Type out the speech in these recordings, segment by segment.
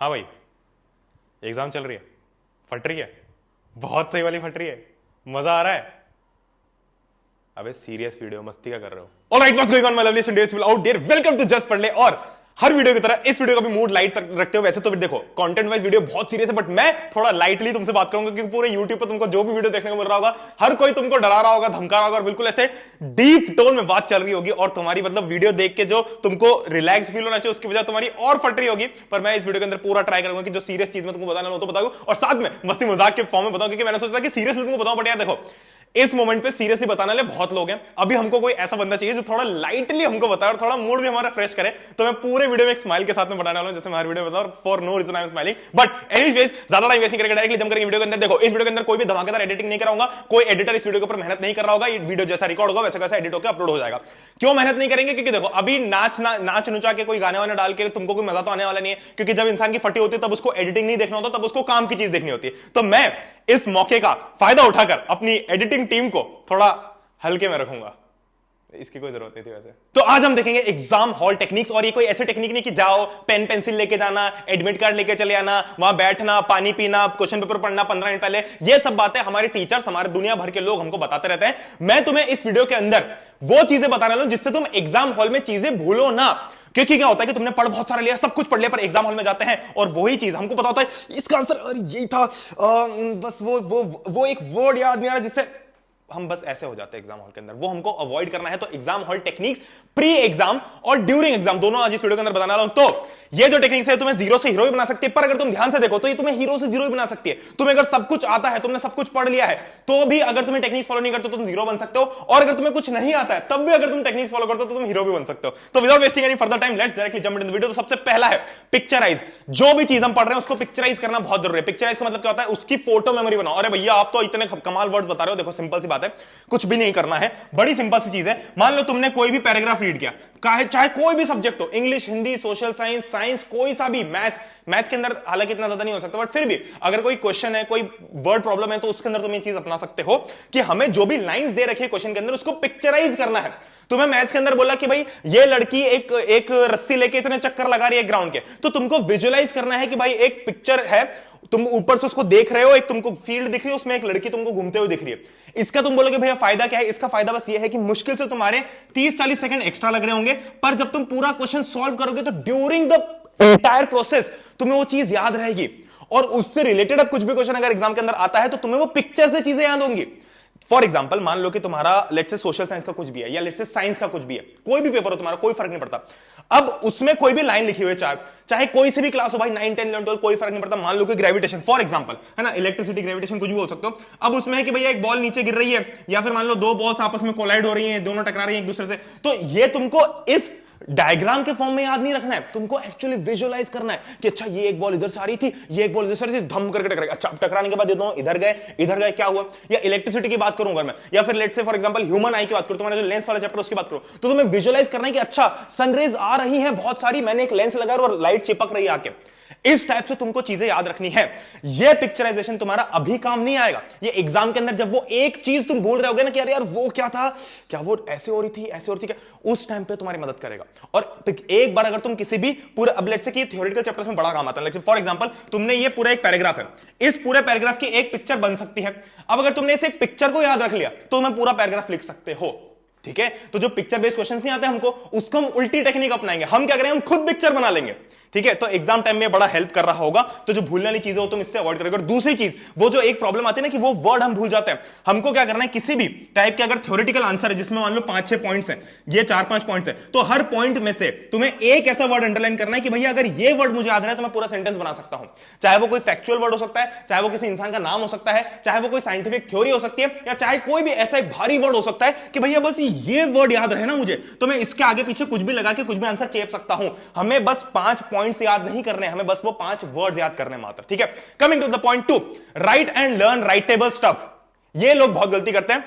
हाँ भाई, एग्जाम चल रही है, फट रही है, बहुत सही वाली फट रही है, मजा आ रहा है। अबे सीरियस वीडियो, मस्ती का कर रहे हो? Alright, what's going on my lovely students out there, welcome to just पढ़ ले। और हर वीडियो की तरह इस वीडियो का भी मूड लाइट रखते हो। वैसे तो देखो कंटेंट वाइज वीडियो बहुत सीरियस है, बट मैं थोड़ा लाइटली तुमसे बात करूंगा, क्योंकि पूरे YouTube पे तुमको जो भी वीडियो देखने को मिल रहा होगा, हर कोई तुमको डरा रहा होगा, धमका रहा होगा, और बिल्कुल ऐसे डीप टोन में बात चल रही होगी, और तुम्हारी मतलब वीडियो देख के जो तुमको रिलैक्स फील होना चाहिए उसकी वजह तुम्हारी और फट रही होगी। पर मैं इस वीडियो के अंदर पूरा ट्राई करूंगा कि जो सीरियस चीज में तुमको बताना हो तो बताऊं, और साथ में मस्ती मजाक के फॉर्म में बताऊं, क्योंकि मैंने सोचा कि सीरियसली तुमको बताऊं। बट यार देखो, इस मोमेंट पे सीरियसली बताने वाले बहुत लोग हैं, अभी हमको कोई ऐसा बंदा चाहिए जो थोड़ा लाइटली हमको बताए और थोड़ा मूड भी हमारा फ्रेश करे। तो मैं पूरे वीडियो में एक स्माइल के साथ में बताने वाला हूं, जैसे मैं हर वीडियो में बताऊं, for no reason I am smiling. But anyways, ज्यादा टाइम वेस्ट नहीं करेंगे, डायरेक्टली जंप करेंगे वीडियो के अंदर। देखो, इस वीडियो के अंदर कोई भी धमाकेदार एडिटिंग नहीं कराऊंगा, कोई एडिटर इस वीडियो के ऊपर मेहनत नहीं कर रहा होगा। ये वीडियो जैसा रिकॉर्ड होगा वैसे वैसा एडिट होकर अपलोड हो जाएगा। क्यों मेहनत नहीं करेंगे? क्योंकि देखो, अभी नाच नुचा के कोई गाने वाने डाल के तुमको कोई मजा तो आने वाला नहीं है, क्योंकि जब इंसान की फटी होती है तब उसको एडिटिंग नहीं देखना होता, तब उसको काम की चीज देखनी होती है। तो मैं इस मौके का फायदा उठाकर अपनी एडिटिंग टीम को थोड़ा हल्के में रखूंगा, इसकी कोई जरूरत नहीं थी वैसे। तो आज हम देखेंगे एग्जाम हॉल टेक्निक्स, और ये कोई ऐसी टेक्निक नहीं कि जाओ पेन पेंसिल लेके जाना, एडमिट कार्ड लेके चले आना, वहां बैठना, पानी पीना, क्वेश्चन पेपर पढ़ना 15 मिनट पहले। ये सब बातें हमारे टीचर्स, हमारे दुनिया भर के लोग हमको बताते रहते हैं। मैं तुम्हें इस वीडियो के अंदर वो चीजें बताने वाला हूं जिससे तुम एग्जाम हॉल में चीजें भूलो ना। क्योंकि क्या होता है कि तुमने पढ़ बहुत सारा लिया, सब कुछ पढ़ लिया, पर एग्जाम हॉल में जाते हैं और वही चीज हमको पता होता है इसका आंसर अरे यही था, बस वो एक वर्ड याद नहीं आ रहा, जिससे हम बस ऐसे हो जाते हैं एग्जाम हॉल के अंदर। वो हमको अवॉइड करना है। तो exam hall techniques pre exam और ड्यूरिंग एग्जाम दोनों आज इस वीडियो के अंदर बताने वाला हूं। तो ये जो टेक्निक्स है तुम्हें जीरो से हीरो भी बना सकती है, पर अगर तुम ध्यान से देखो तो ये तुम्हें हीरो से जीरो भी बना सकती है। तुम्हें अगर सब कुछ आता है, तुमने सब कुछ पढ़ लिया है, तो भी अगर तुम्हें टेक्निक्स फॉलो नहीं करते तो तुम जीरो बन सकते हो, और अगर तुम्हें कुछ नहीं आता है तब भी अगर तुम टेक्निक्स फॉलो करते हो तो तुम हीरो भी बन सकते हो। तो without wasting any further time, let's directly jump into the video. तो सबसे पहला है पिक्चराइज। जो भी चीज हम पढ़ रहे हैं उसको पिक्चराइज करना बहुत जरूरी है। पिक्चराइज का मतलब क्या होता है? उसकी फोटो मेमोरी बनाओ। अरे भैया, आप तो इतने कमाल वर्ड्स बता रहे हो। देखो, सिंपल सी बात है, कुछ भी नहीं करना है, बड़ी सिंपल सी चीज है। मान लो तुमने कोई भी पैराग्राफ रीड किया, चाहे कोई भी सब्जेक्ट हो, English, Hindi, social science, science, कोई सा भी, मैथ्स के अंदर हालांकि इतना ज्यादा नहीं हो सकता, बट फिर भी अगर कोई क्वेश्चन है, कोई वर्ड प्रॉब्लम है, तो उसके अंदर तुम ये चीज अपना सकते हो कि हमें जो भी लाइंस दे रखी है क्वेश्चन के अंदर उसको पिक्चराइज करना है। तुम्हें मैथ्स के अंदर बोला कि भाई ये लड़की एक रस्सी लेके इतने चक्कर लगा रही है ग्राउंड के, तो तुमको विजुअलाइज करना है कि भाई एक पिक्चर है, तुम ऊपर से उसको देख रहे हो, एक तुमको फील्ड दिख रही है, उसमें एक लड़की तुमको घूमते हुए दिख रही है। इसका तुम बोलोगे भैया फायदा क्या है? इसका फायदा बस ये है कि मुश्किल से तुम्हारे 30-40 सेकंड एक्स्ट्रा लग रहे होंगे, पर जब तुम पूरा क्वेश्चन सॉल्व करोगे तो ड्यूरिंग द एंटायर प्रोसेस तुम्हें वो चीज याद रहेगी, और उससे रिलेटेड अब कुछ भी क्वेश्चन अगर एग्जाम के अंदर आता है तो तुम्हें वो पिक्चर से चीजें याद होंगी। फॉर एग्जाम्पल, मान लो कि तुम्हारा लेट्स से सोशल साइंस का कुछ भी है, या लेट्स से साइंस का कुछ भी है, कोई भी पेपर हो तुम्हारा, कोई फर्क नहीं पड़ता। अब उसमें कोई भी लाइन लिखी हुई है, चाहे कोई से भी क्लास हो भाई, 9, 10, 11, 12, कोई फर्क नहीं पड़ता। मान लो कि ग्रेविटेशन फॉर एग्जाम्पल है ना, इलेक्ट्रिसिटी, ग्रेविटेशन, कुछ भी बोल सकते हो। अब उसमें है कि भैया एक बॉल नीचे गिर रही है, या फिर मान लो दो बॉल्स आपस में कोलाइड हो रही हैं, दोनों टकरा रही हैं एक दूसरे से, तो ये तुमको इस डायग्राम के फॉर्म में याद नहीं रखना है, तुमको एक्चुअली विजुअलाइज करना है कि अच्छा ये एक बॉल इधर से आ रही थी, ये एक बॉल इधर से आ रही थी, धम करके टकराई, अच्छा टकराने के बाद ये दोनों इधर गए, क्या हुआ? या इलेक्ट्रिसिटी की बात करूंगा मैं, या फिर let's say for example human आई की बात करूं, तुम्हारा जो लेंस वाला चैप्टर उसकी बात करो, तो तुम्हें विजुअलाइज करना है कि अच्छा सनरेज आ रही है बहुत सारी, मैंने एक लेंस लगाया और लाइट चिपक रही है आके। इस टाइप से तुमको चीजें याद रखनी है। यह पिक्चराइजेशन तुम्हारा अभी काम नहीं आएगा, ये एग्जाम के अंदर जब वो एक चीज तुम भूल रहे होगे ना कि यार वो क्या था, क्या वो ऐसे हो रही थी, ऐसे हो रही थी क्या, उस टाइम पे तुम्हारी मदद करेगा। और एक बार अगर तुम किसी भी पूरे, अब लेट्स से कि थ्योरेटिकल चैप्टर्स में बड़ा काम आता है, फॉर एग्जांपल तुमने ये पूरा एक पैराग्राफ है, इस पूरे पैराग्राफ की एक पिक्चर बन सकती है। अब अगर तुमने इस एक पिक्चर को याद रख लिया तो तुम्हें पूरा पैराग्राफ लिख सकते हो। ठीक है, तो जो पिक्चर बेस्ड क्वेश्चंस नहीं आते हमको, उसको हम उल्टी टेक्निक अपनाएंगे। हम क्या करेंगे? हम खुद पिक्चर बना लेंगे। ठीक है, तो एग्जाम टाइम में बड़ा हेल्प कर रहा होगा। तो जो भूलने वाली चीजें हो तुम इससे अवॉइड करोगे। और दूसरी चीज, वो जो एक प्रॉब्लम आती है ना कि वो वर्ड हम भूल जाते हैं, हमको क्या करना है? किसी भी टाइप के अगर थ्योरेटिकल आंसर है जिसमें मान लो 5-6 पॉइंट्स हैं, ये 4-5 पॉइंट्स हैं, तो हर पॉइंट में से तुम्हें एक ऐसा वर्ड अंडरलाइन करना है कि भैया अगर ये वर्ड मुझे याद है तो मैं पूरा सेंटेंस बना सकता हूं। चाहे वो कोई फैक्चुअल वर्ड हो सकता है, चाहे वो किसी इंसान का नाम हो सकता है, चाहे वो कोई साइंटिफिक थ्योरी हो सकती है, या चाहे कोई भी ऐसा एक भारी वर्ड हो सकता है कि भैया बस ये वर्ड याद रहे ना मुझे, तो मैं इसके आगे पीछे कुछ भी लगा के कुछ भी आंसर चेप सकता हूं। हमें बस 5 पॉइंट्स याद नहीं करने, हमें बस वो 5 वर्ड्स याद करने मात्र। ठीक है, coming to the point 2, write and learn writable stuff. ये लोग बहुत गलती करते हैं।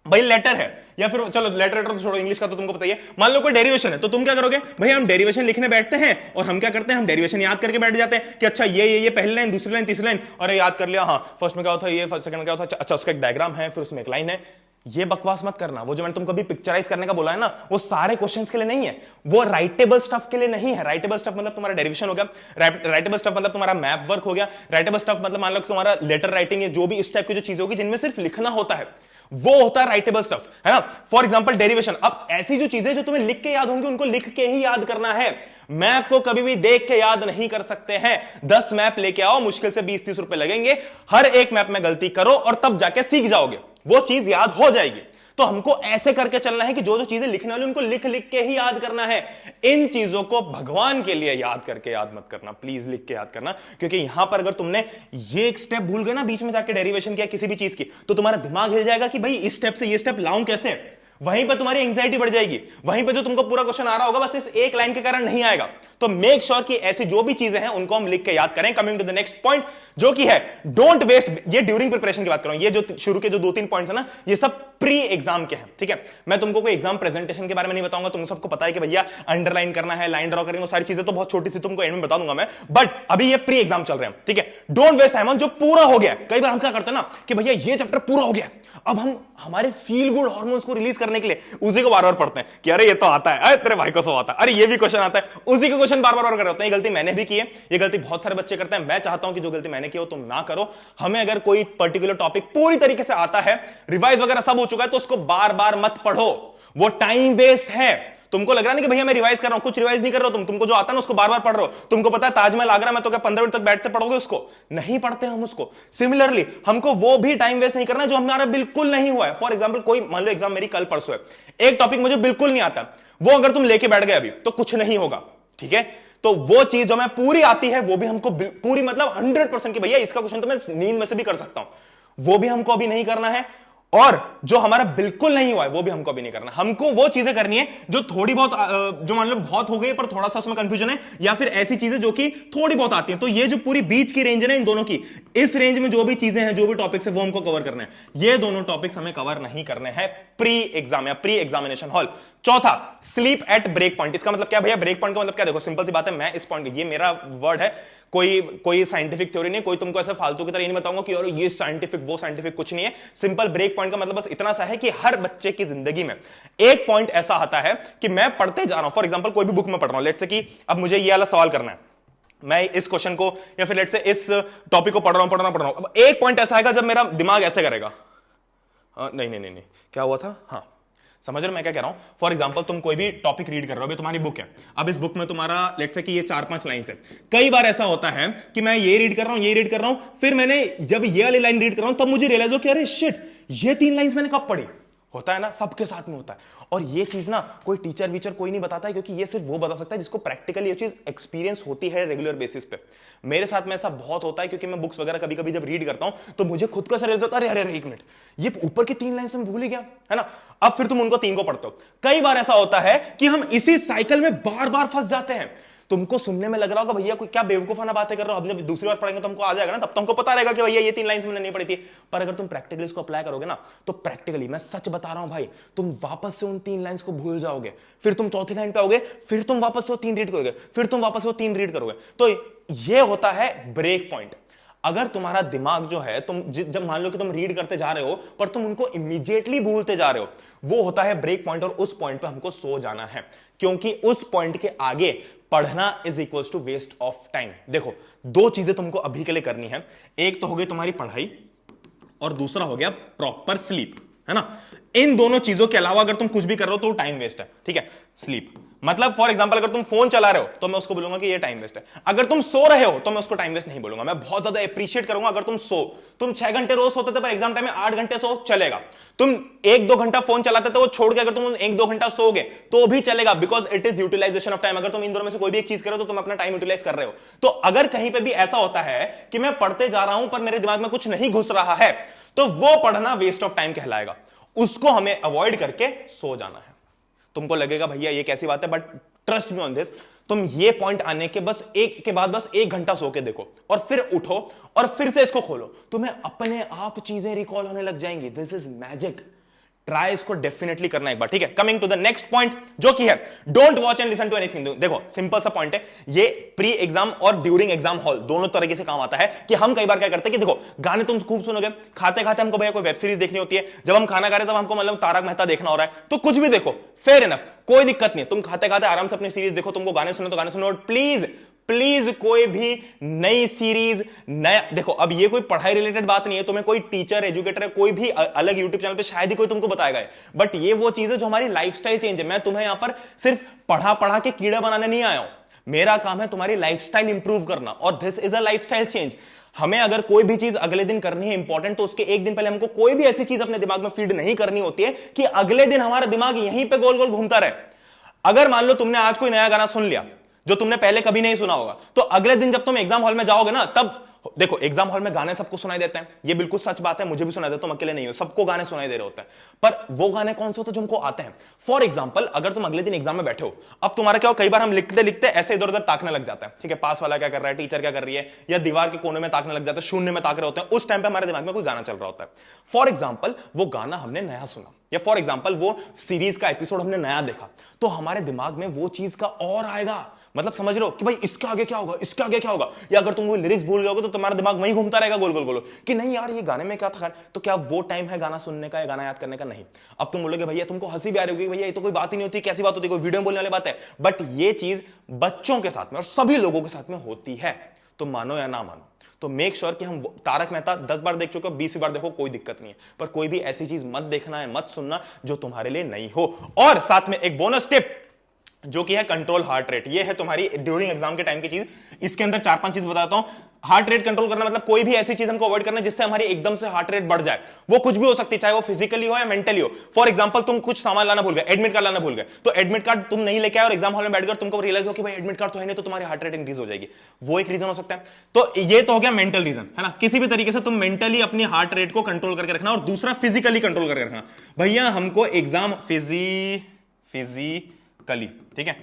भाई लेटर है, या फिर चलो लेटर तो छोड़ो, इंग्लिश का तो तुमको पता ही है। मान लो कोई डेरिवेशन है, तो तुम क्या करोगे? भाई हम डेरिवेशन लिखने बैठते हैं और हम क्या करते हैं? हम डेरिवेशन याद करके बैठ जाते हैं कि अच्छा ये पहली लाइन, दूसरी लाइन, तीसरी लाइन, अरे याद कर लिया, हाँ फर्स्ट में क्या होता है, ये फर्स्ट सेकंड में क्या होता है, अच्छा उसका एक डायग्राम है, फिर उसमें एक लाइन है। ये बकवास मत करना। वो जो मैंने तुमको अभी पिक्चराइज करने का बोला है ना, वो सारे क्वेश्चंस के लिए नहीं है, वो राइटेबल स्टफ के लिए नहीं है। राइटेबल स्टफ मतलब तुम्हारा डेरिवेशन हो गया, राइटेबल स्टफ मतलब तुम्हारा मैप वर्क हो गया, राइटेबल स्टफ मतलब मान लो तुम्हारा लेटर राइटिंग है, जो भी इस टाइप की जो चीजें होगी जिनमें सिर्फ लिखना होता है, वो होता है राइटेबल स्टफ, है ना। फॉर एग्जांपल डेरिवेशन, अब ऐसी जो चीजें जो तुम्हें लिख के याद होंगी उनको लिख के ही याद करना है। मैप को कभी भी देख के याद नहीं कर सकते हैं। 10 मैप लेके आओ, मुश्किल से 20-30 रुपए लगेंगे, हर एक मैप में गलती करो और तब जाके सीख जाओगे, वो चीज याद हो जाएगी। तो हमको ऐसे करके चलना है कि जो जो चीजें लिखने वाली उनको लिख लिख के ही याद करना है। इन चीजों को भगवान के लिए याद करके याद मत करना, प्लीज लिख के याद करना, क्योंकि यहां पर अगर तुमने ये एक स्टेप भूल गए ना बीच में जाके डेरिवेशन किया किसी भी चीज की, तो तुम्हारा दिमाग हिल जाएगा कि भाई इस स्टेप से ये स्टेप लाऊं कैसे। वहीं पर तुम्हारी एंजाइटी बढ़ जाएगी, वहीं पे जो तुमको पूरा क्वेश्चन आ रहा होगा बस इस एक लाइन के कारण नहीं आएगा। तो मेक श्योर कि ऐसी जो भी चीजें हैं उनको हम लिख के याद करें। Coming to the next point जो कि है डोंट वेस्ट, ये ड्यूरिंग प्रिपरेशन की बात कर रहा हूं, ये जो शुरू के जो 2-3 पॉइंट्स है ना, ये सब प्री एग्जाम के हैं, ठीक है। मैं तुमको कोई एग्जाम प्रेजेंटेशन के बारे में नहीं बताऊंगा, तुम सबको पता है कि भैया अंडरलाइन करना है, लाइन ड्रॉ करनी, वो सारी चीजें तो बहुत छोटी सी तुमको एंड में बता दूंगा मैं, बट अभी ये प्री एग्जाम चल रहे हैं, ठीक है। डोंट वेस्ट टाइम ऑन जो पूरा हो गया। कई बार हम क्या करते हैं ना कि भैया ये चैप्टर पूरा हो गया, अब हम हमारे फील गुड हार्मोन्स को रिलीज करने के लिए उसी को बार बार पढ़ते हैं कि अरे ये तो आता है, अरे तेरे भाई को सब आता है, अरे ये भी क्वेश्चन आता है, उसी के क्वेश्चन बार बार कर रहे होते हैं। ये गलती मैंने भी की है, ये गलती बहुत सारे बच्चे करते हैं। मैं चाहता हूं कि जो गलती मैंने की हो तुम ना करो। हमें अगर कोई पर्टिकुलर टॉपिक पूरी तरीके से आता है, रिवाइज वगैरह सब हो चुका है, तो उसको बार बार मत पढ़ो, वो टाइम वेस्ट है। तुमको लग रहा है कि भैया मैं रिवाइज कर रहा हूं, कुछ रिवाइज नहीं कर रहा हो तुमको जो आता है ना उसको बार बार पढ़ रहे हो। तुमको पता है ताजमहल आगरा में तो क्या 15 मिनट तक बैठते पढ़ोगे उसको? नहीं पढ़ते हम उसको। सिमिलरली हमको वो भी टाइम वेस्ट नहीं करना जो हमारा बिल्कुल नहीं हुआ है। फॉर एग्जाम्पल कोई मान लो एग्जाम मेरी कल परसों है, एक टॉपिक मुझे बिल्कुल नहीं आता, वो अगर तुम लेके बैठ गए अभी तो कुछ नहीं होगा, ठीक है। तो वो चीज जो मैं पूरी आती है वो भी हमको पूरी मतलब 100% की भैया इसका क्वेश्चन तो मैं नींद में से भी कर सकता हूं, वो भी हमको अभी नहीं करना है। और जो हमारा बिल्कुल नहीं हुआ है वो भी हमको अभी नहीं करना। हमको वो चीजें करनी है जो थोड़ी बहुत, जो मान लो बहुत हो गई पर थोड़ा सा उसमें कंफ्यूजन है, या फिर ऐसी चीजें जो कि थोड़ी बहुत आती हैं। तो ये जो पूरी बीच की रेंज है ना इन दोनों की, इस रेंज में जो भी चीजें हैं, जो भी टॉपिक्स है वो हमको कवर करना है। ये दोनों टॉपिक्स हमें कवर नहीं करने हैं प्री एग्जाम या प्री एग्जामिनेशन हॉल। चौथा, स्लीप एट ब्रेक पॉइंट। इसका मतलब क्या भैया? ब्रेक पॉइंट का मतलब क्या? देखो सिंपल सी बात है, मैं इस पॉइंट, ये मेरा वर्ड है, कोई साइंटिफिक थ्योरी नहीं, कोई तुमको ऐसे फालतू की तरह नहीं बताऊंगा कि और ये साइंटिफिक वो साइंटिफिक, कुछ नहीं है। सिंपल ब्रेक पॉइंट का मतलब बस इतना सा है कि हर बच्चे की जिंदगी में एक पॉइंट ऐसा आता है कि मैं पढ़ते जा रहा हूं, फॉर एग्जांपल कोई भी बुक में पढ़ रहा हूं, लेट्स से कि अब मुझे ये वाला सवाल करना है, मैं इस क्वेश्चन को या फिर लेट्स से इस टॉपिक को पढ़ रहा हूं, अब एक पॉइंट ऐसा आएगा जब मेरा दिमाग ऐसे करेगा, नहीं, क्या हुआ था, हाँ समझ रहे हो मैं क्या कह रहा हूं। फॉर एग्जांपल तुम कोई भी टॉपिक रीड कर रहे हो, अभी तुम्हारी बुक है, अब इस बुक में तुम्हारा लेट्स से कि ये 4-5 लाइन है। कई बार ऐसा होता है कि मैं ये रीड कर रहा हूं, फिर मैंने जब ये वाली लाइन रीड कर रहा हूं तब मुझे रियलाइज हो कि अरे शिट, ये 3 लाइंस मैंने कब पढ़ी। होता है ना, सबके साथ में होता है। और ये चीज ना कोई टीचर वीचर कोई नहीं बताता है, क्योंकि ये सिर्फ वो बता सकता है जिसको प्रैक्टिकली ये चीज एक्सपीरियंस होती है रेगुलर बेसिस पे। मेरे साथ में ऐसा बहुत होता है, क्योंकि मैं बुक्स वगैरह कभी कभी जब रीड करता हूं तो मुझे खुद का सर होता है, अरे 1 मिनट, ये ऊपर की 3 लाइन तो मैं भूल ही गया, है ना। अब फिर तुम उनको 3 को पढ़ते हो। कई बार ऐसा होता है कि हम इसी साइकिल में बार बार फंस जाते हैं। तुमको सुनने में लग रहा होगा भैया कोई क्या बेवकूफाना बातें कर रहे हो, अब जब दूसरी बार पढ़ेंगे तो हमको आ जाएगा ना, तब तुमको पता रहेगा कि भैया ये 3 लाइंस मैंने नहीं पढ़ी थी। पर अगर तुम प्रैक्टिकली इसको अप्लाई करोगे ना, तो प्रैक्टिकली मैं सच बता रहा हूं भाई, तुम वापस से उन 3 लाइंस को भूल जाओगे, फिर तुम चौथी लाइन पे आओगे, फिर तुम वापस से 3 रीड करोगे, फिर तुम वापस से 3 रीड करोगे। तो ये होता है ब्रेक पॉइंट। अगर तुम्हारा दिमाग जो है, तुम जब मान लो कि तुम रीड करते जा रहे हो पर तुम उनको इमीडिएटली भूलते जा रहे हो, वो होता है ब्रेक पॉइंट। और उस पॉइंट पे हमको सो जाना है, क्योंकि उस पॉइंट के आगे पढ़ना is equals to waste of time. देखो 2 चीजें तुमको अभी के लिए करनी है, एक तो हो गई तुम्हारी पढ़ाई और दूसरा हो गया प्रॉपर स्लीप, है ना। इन दोनों चीजों के अलावा अगर तुम कुछ भी कर रहे हो तो टाइम वेस्ट है, ठीक है। स्लीप मतलब फॉर एग्जांपल अगर तुम फोन चला रहे हो तो मैं उसको बोलूंगा कि ये टाइम वेस्ट है। अगर तुम सो रहे हो तो मैं उसको टाइम वेस्ट नहीं बोलूंगा, मैं बहुत ज्यादा अप्रिशिएट करूंगा अगर तुम 6 घंटे रोज सोते थे पर एग्जाम टाइम में 8 घंटे सो, चलेगा। तुम 1-2 घंटा फोन चलाते थे, वो छोड़ के अगर तुम 1-2 घंटा सोगे तो भी चलेगा, because it is utilization of time. अगर तुम इन दोनों में से कोई भी एक चीज कर रहे हो तो तुम अपना टाइम यूटिलाइज कर रहे हो। तो अगर कहीं पे भी ऐसा होता है कि मैं पढ़ते जा रहा हूं पर मेरे दिमाग में कुछ नहीं घुस रहा है, तो वो पढ़ना वेस्ट ऑफ टाइम कहलाएगा। उसको हमें अवॉइड करके सो जाना है। तुमको लगेगा भैया ये कैसी बात है, but trust me on this, तुम ये पॉइंट आने के बस एक के बाद बस 1 घंटा सो के देखो और फिर उठो और फिर से इसको खोलो, तुम्हें अपने आप चीजें रिकॉल होने लग जाएंगी। This is magic. ट्राई इसको डेफिनेटली करना एक बार, ठीक है। Coming to the next point जो कि है don't watch and listen to anything. देखो सिंपल सा पॉइंट है, ये प्री एग्जाम और ड्यूरिंग एग्जाम हॉल दोनों तरीके से काम आता है कि हम कई बार क्या करते हैं कि देखो गाने तुम खूब सुनोगे, खाते खाते हमको भैया कोई वेब सीरीज देखनी होती है, जब हम खाना खा रहे हैं तब हमको मतलब तारक मेहता देखना हो रहा है, तो कुछ भी देखो, फेयर इनफ, कोई दिक्कत नहीं है, तुम खाते खाते आराम से अपनी सीरीज देखो, तुमको गाने सुनो तो गाने सुनो। प्लीज प्लीज कोई भी नई सीरीज नया देखो, अब ये कोई पढ़ाई रिलेटेड बात नहीं है, तुम्हें कोई टीचर एजुकेटर कोई भी अलग यूट्यूब चैनल पे शायद ही कोई तुमको बताएगा, बट ये वो चीज है जो हमारी लाइफस्टाइल चेंज है। मैं तुम्हें यहां पर सिर्फ पढ़ा पढ़ा के कीड़ा बनाने नहीं आया हूं, मेरा काम है तुम्हारी लाइफस्टाइल इंप्रूव करना, और this is a lifestyle change. हमें अगर कोई भी चीज अगले दिन करनी है इंपॉर्टेंट, तो उसके एक दिन पहले हमको कोई भी ऐसी चीज अपने दिमाग में फीड नहीं करनी होती है कि अगले दिन हमारा दिमाग यहीं पे गोल गोल घूमता रहे। अगर मान लो तुमने आज कोई नया गाना सुन लिया जो तुमने पहले कभी नहीं सुना होगा, तो अगले दिन जब तुम एग्जाम हॉल में जाओगे ना, तब देखो एग्जाम हॉल में गाने सबको सुनाई देते हैं, ये बिल्कुल सच बात है, मुझे भी सुनाई देते, तुम अकेले नहीं हो, सबको गाने सुनाई दे रहे होते हैं, पर वो गाने कौन से होते हैं जो हमको आते हैं। फॉर एग्जाम्पल अगर तुम अगले दिन एग्जाम में बैठे हो, अब तुम्हारा क्या हो, कई बार हम लिखते लिखते ऐसे इधर उधर ताकने लग जाता है, ठीक है, पास वाला क्या कर रहा है, टीचर क्या कर रही है, या दीवार के कोने में ताकने लग जाते हैं, शून्य में ताक रहे होते हैं, उस टाइम पे हमारे दिमाग में कोई गाना चल रहा होता है। फॉर एग्जाम्पल वो गाना हमने नया सुना, या फॉर एग्जाम्पल वो सीरीज का एपिसोड हमने नया देखा, तो हमारे दिमाग में वो चीज का और आएगा, मतलब समझ लो कि भाई इसके आगे क्या होगा, इसके आगे क्या होगा। या अगर तुम वो लिरिक्स भूल गए तो तुम्हारा दिमाग वहीं घूमता रहेगा गोल गोल गोल कि नहीं यार ये गाने में क्या था, तो क्या वो टाइम है गाना सुनने का या गाना याद करने का? नहीं। अब तुम बोलोगे भैया तुमको हंसी भी आ रही होगी, भैया ये तो कोई बात ही नहीं होती, कैसी बात होती है, कोई वीडियो में बोलने वाली बात है, बट ये चीज बच्चों के साथ में और सभी लोगों के साथ में होती है, तो मानो या ना मानो। तो मेक श्योर कि हम तारक मेहता 10 बार देख चुके हो, 20 बार देखो, कोई दिक्कत नहीं है, पर कोई भी ऐसी चीज मत देखना है, मत सुनना जो तुम्हारे लिए नहीं हो। और साथ में एक बोनस टिप जो कि है कंट्रोल हार्ट रेट, ये है तुम्हारी ड्यूरिंग एग्जाम के टाइम की चीज। इसके अंदर 4-5 चीज बताता हूं। हार्ट रेट कंट्रोल करना मतलब कोई भी ऐसी चीज हमको अवॉइड करना जिससे हमारी एकदम से हार्ट रेट बढ़ जाए, वो कुछ भी हो सकती है, चाहे वो फिजिकली हो या मेंटली हो। फॉर एग्जांपल तुम कुछ सामान लाना भूल गए, एडमिट कार्ड लाना भूल गए, तो एडमिट कार्ड तुम नहीं लेके आए और एग्जाम हॉल में बैठकर तुमको रियलाइज हो कि भाई एडमिट कार्ड तो है नहीं, तो तुम्हारी हार्ट रेट इंक्रीज हो जाएगी, वो एक रीजन हो सकता है। तो ये तो हो गया मेंटल रीजन, है ना, किसी भी तरीके से तुम मेंटली अपनी हार्ट रेट को कंट्रोल करके रखना, और दूसरा फिजिकली कंट्रोल करके रखना। भैया हमको एग्जाम फिजिकली, ठीक है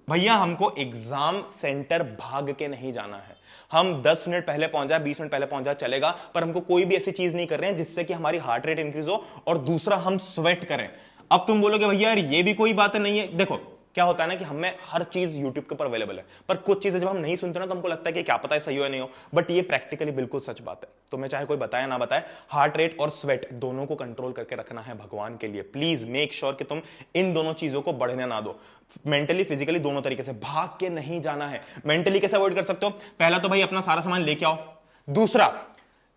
भैया, हमको एग्जाम सेंटर भाग के नहीं जाना है। हम 10 मिनट पहले पहुंच जाए, 20 मिनट पहले पहुंच जाए चलेगा, पर हमको कोई भी ऐसी चीज नहीं कर रहे हैं जिससे कि हमारी हार्ट रेट इंक्रीज हो, और दूसरा हम स्वेट करें। अब तुम बोलोगे भैया यार ये भी कोई बात नहीं है, देखो क्या होता है ना कि हमें हर चीज यूट्यूब के ऊपर अवेलेबल है, पर कुछ चीजें जब हम नहीं सुनते ना तो हमको लगता है कि क्या पता है सही हो या नहीं हो, बट ये प्रैक्टिकली बिल्कुल सच बात है। तो मैं चाहे कोई बताए ना बताए, हार्ट रेट और स्वेट दोनों को कंट्रोल करके रखना है भगवान के लिए। प्लीज मेक श्योर कि तुम इन दोनों चीजों को बढ़ने ना दो, मेंटली फिजिकली दोनों तरीके से। भाग के नहीं जाना है। मेंटली कैसे अवॉइड कर सकते हो? पहला तो भाई अपना सारा सामान लेके आओ। दूसरा,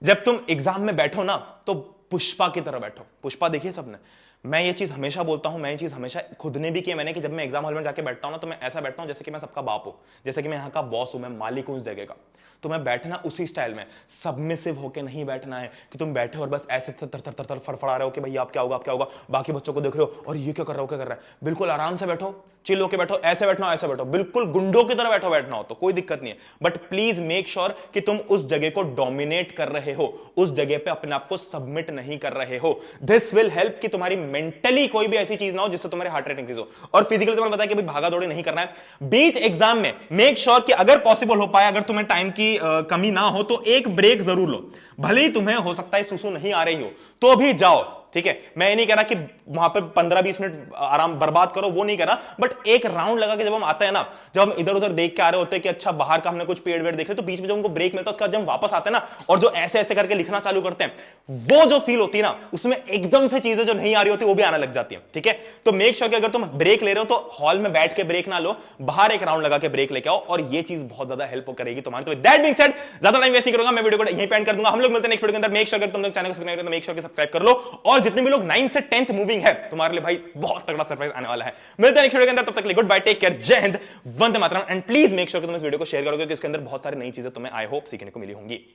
जब तुम एग्जाम में बैठो ना तो पुष्पा की तरह बैठो। पुष्पा देखिए सबने, मैं ये चीज हमेशा बोलता हूं, मैं ये चीज हमेशा खुद ने भी की मैंने, कि जब मैं एग्जाम हॉल में जाके बैठता हूं ना तो मैं ऐसा बैठता हूं जैसे कि मैं सबका बाप हूं, जैसे कि मैं यहां का बॉस हूं, मैं मालिक हूं इस जगह का। तो मैं बैठना उसी स्टाइल में, सबमिसिव होके नहीं बैठना है कि तुम बैठे और बस ऐसे तर तर तर तर फड़फड़ा रहे हो कि भैया आप क्या होगा, आप क्या होगा, बाकी बच्चों को देख रहे हो और ये क्या कर रहा हो, क्या कर रहा है। बिल्कुल आराम से बैठो, चिल होके बैठो, ऐसे बैठना हो ऐसे बैठो, बिल्कुल गुंडों की तरह बैठना हो तो कोई दिक्कत नहीं है, बट प्लीज मेक श्योर कि तुम उस जगह को डोमिनेट कर रहे हो, उस जगह पे अपने आप को सबमिट नहीं कर रहे हो। दिस विल हेल्प कि तुम्हारी मेंटली कोई भी ऐसी चीज ना हो जिससे तुम्हारी हार्ट रेट इंक्रीज हो। और फिजिकली तुम्हें पता है कि भाई भागा दौड़ी नहीं करना है। बीच एग्जाम में मेक श्योर कि अगर पॉसिबल हो पाए, अगर तुम्हें टाइम की कमी ना हो तो एक ब्रेक जरूर लो। भले ही तुम्हें हो सकता है सुसु नहीं आ रही हो तो भी जाओ, ठीक है। मैं ये नहीं कह रहा कि वहां पे 15-20 मिनट आराम बर्बाद करो, वो नहीं कह रहा, बट एक राउंड लगा के जब हम आते हैं ना, जब हम इधर उधर देख के आ रहे होते हैं कि अच्छा बाहर का हमने कुछ पेड़ वेड़ देखे, तो बीच में जब हमको ब्रेक मिलता है उसके बाद जब हम वापस आते हैं ना और जो ऐसे ऐसे करके लिखना चालू करते हैं, वो जो फील होती है ना, उसमें एकदम से चीजें जो नहीं आ रही होती वो भी आने लग जाती है, ठीक है। तो मेक श्योर कि अगर तुम ब्रेक ले रहे हो तो हॉल में बैठ के ब्रेक ना लो, बाहर एक राउंड लगा के ब्रेक लेके आओ, और ये चीज बहुत ज्यादा हेल्प करेगी तुम्हारी। तो दैट बीइंग सेड, ज्यादा टाइम वेस्ट नहीं करूंगा, मैं वीडियो को यहीं पे एंड कर दूंगा। हम लोग मिलते हैं नेक्स्ट वीडियो के अंदर। मेक श्योर तुम लोग चैनल को सब्सक्राइब करो, मेक श्योर कि सब्सक्राइब कर लो, और जितने भी लोग 9 से 10th मूविंग है तुम्हारे लिए भाई बहुत तगड़ा सरप्राइज आने वाला है। मिलते हैं नेक्स्ट वीडियो के अंदर, तब तक के लिए गुड बाय, टेक केयर, जय Hind, Vande Mataram, and please make sure कि तुम इस वीडियो को शेयर करोगे, क्योंकि इसके अंदर बहुत सारी नई चीजें तुम्हें आई होप सीखने को मिली होंगी।